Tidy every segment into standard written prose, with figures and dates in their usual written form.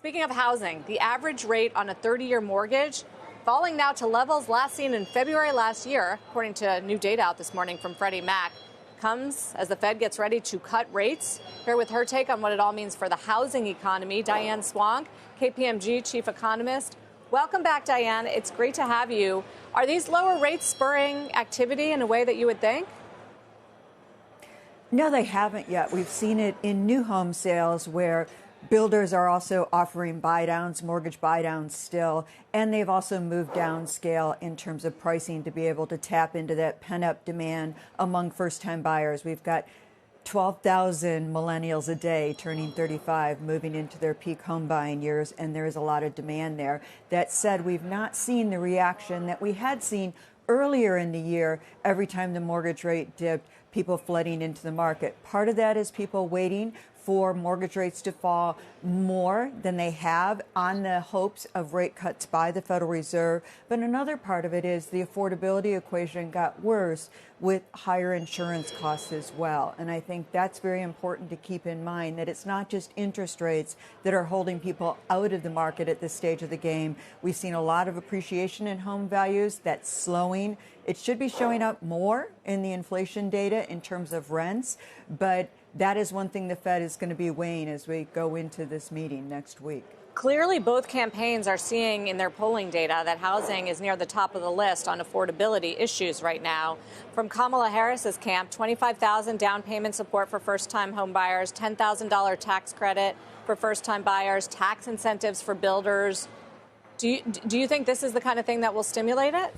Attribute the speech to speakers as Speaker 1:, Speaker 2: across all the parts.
Speaker 1: Speaking of housing, the average rate on a 30-year mortgage falling now to levels last seen in February last year, according to new data out this morning from Freddie Mac, comes as the Fed gets ready to cut rates. Here with her take on what it all means for the housing economy, Diane Swonk, KPMG chief economist. Welcome back, Diane. It's great to have you. Are these lower rates spurring activity in a way that you would think?
Speaker 2: No, they haven't yet. We've seen it in new home sales where builders are also offering buy-downs, mortgage buy-downs still, and they've also moved downscale in terms of pricing to be able to tap into that pent-up demand among first-time buyers. We've got 12,000 millennials a day turning 35, moving into their peak home buying years, and there is a lot of demand there. That said, we've not seen the reaction that we had seen earlier in the year. Every time the mortgage rate dipped, people flooding into the market. Part of that is people waiting for mortgage rates to fall more than they have on the hopes of rate cuts by the Federal Reserve. But another part of it is the affordability equation got worse with higher insurance costs as well. And I think that's very important to keep in mind, that it's not just interest rates that are holding people out of the market at this stage of the game. We've seen a lot of appreciation in home values. That's slowing. It should be showing up more in the inflation data in terms of rents, but that is one thing the Fed is going to be weighing as we go into this meeting next week.
Speaker 1: Clearly, both campaigns are seeing in their polling data that housing is near the top of the list on affordability issues right now. From Kamala Harris's camp, $25,000 down payment support for first-time home buyers, $10,000 tax credit for first-time buyers, tax incentives for builders. Do you think this is the kind of thing that will stimulate it?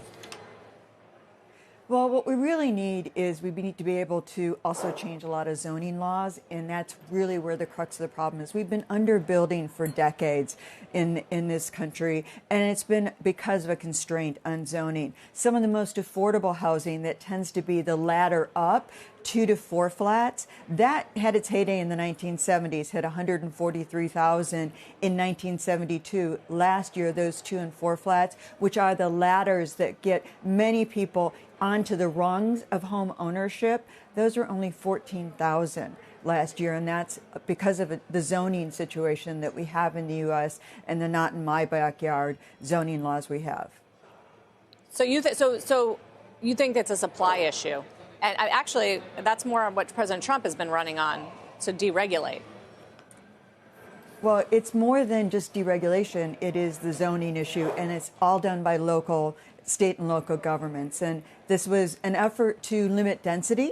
Speaker 2: Well, what we really need is we need to be able to also change a lot of zoning laws, and that's really where the crux of the problem is. We've been underbuilding for decades in this country, and it's been because of a constraint on zoning. Some of the most affordable housing that tends to be the ladder up, 2 to 4 flats, that had its heyday in the 1970s, hit 143,000 in 1972. Last year, those 2 and 4 flats, which are the ladders that get many people onto the rungs of home ownership, those are only 14,000 last year, and that's because of the zoning situation that we have in the U.S. and the not in my backyard zoning laws we have.
Speaker 1: So you think it's a supply issue? And actually, that's more on what President Trump has been running on, to deregulate.
Speaker 2: Well, it's more than just deregulation. It is the zoning issue, and it's all done by state and local governments. And this was an effort to limit density.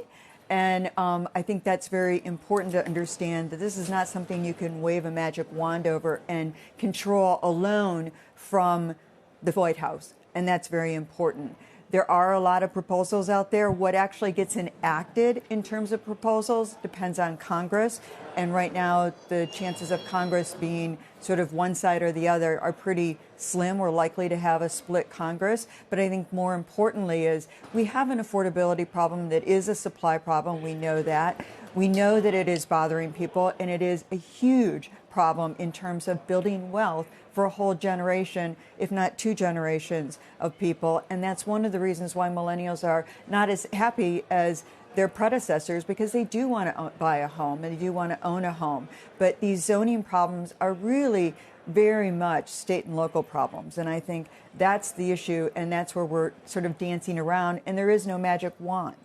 Speaker 2: And I think that's very important to understand, that this is not something you can wave a magic wand over and control alone from the White House. And that's very important. There are a lot of proposals out there. What actually gets enacted in terms of proposals depends on Congress. And right now, the chances of Congress being sort of one side or the other are pretty slim. We're likely to have a split Congress. But I think more importantly is we have an affordability problem that is a supply problem. We know that. We know that it is bothering people, and it is a huge problem in terms of building wealth for a whole generation, if not 2 generations of people. And that's one of the reasons why millennials are not as happy as their predecessors, because they do want to buy a home and they do want to own a home. But these zoning problems are really very much state and local problems. And I think that's the issue, and that's where we're sort of dancing around, and there is no magic wand.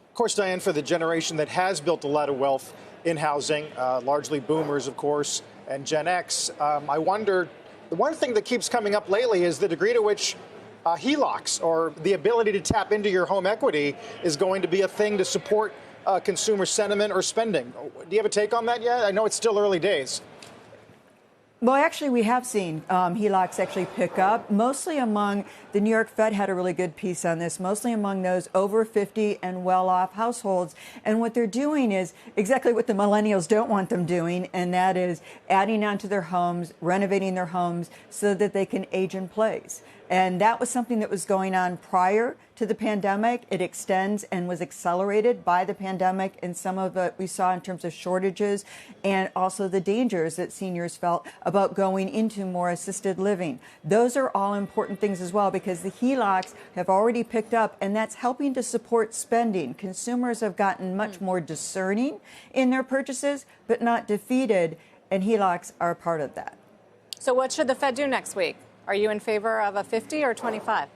Speaker 3: Of course, Diane, for the generation that has built a lot of wealth in housing, largely boomers, of course, and Gen X, I wonder, the one thing that keeps coming up lately is the degree to which HELOCs, or the ability to tap into your home equity, is going to be a thing to support consumer sentiment or spending. Do you have a take on that yet? I know it's still early days.
Speaker 2: Well, actually, we have seen HELOCs actually pick up, mostly among the New York Fed had a really good piece on this, mostly among those over 50 and well-off households. And what they're doing is exactly what the millennials don't want them doing, and that is adding onto their homes, renovating their homes so that they can age in place. And that was something that was going on prior to the pandemic. It extends and was accelerated by the pandemic, and some of it we saw in terms of shortages and also the dangers that seniors felt about going into more assisted living. Those are all important things as well, because the HELOCs have already picked up, and that's helping to support spending. Consumers have gotten much more discerning in their purchases, but not defeated, and HELOCs are a part of that.
Speaker 1: So what should the Fed do next week? Are you in favor of a 50 or 25?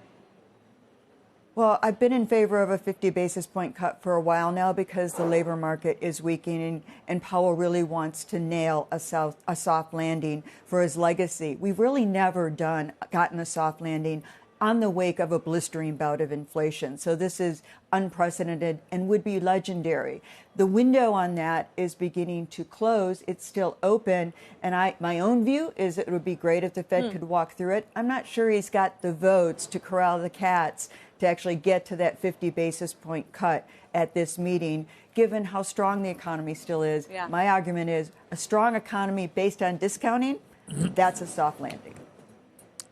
Speaker 2: Well, I've been in favor of a 50 basis point cut for a while now because the labor market is weakening and Powell really wants to nail a soft landing for his legacy. We've really never gotten a soft landing on the wake of a blistering bout of inflation. So this is unprecedented and would be legendary. The window on that is beginning to close. It's still open. And my own view is it would be great if the Fed could walk through it. I'm not sure he's got the votes to corral the cats to actually get to that 50 basis point cut at this meeting, given how strong the economy still is.
Speaker 1: Yeah.
Speaker 2: My argument is a strong economy based on discounting, that's a soft landing.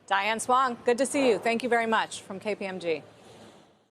Speaker 1: Diane Swonk, good to see you. Thank you very much from KPMG.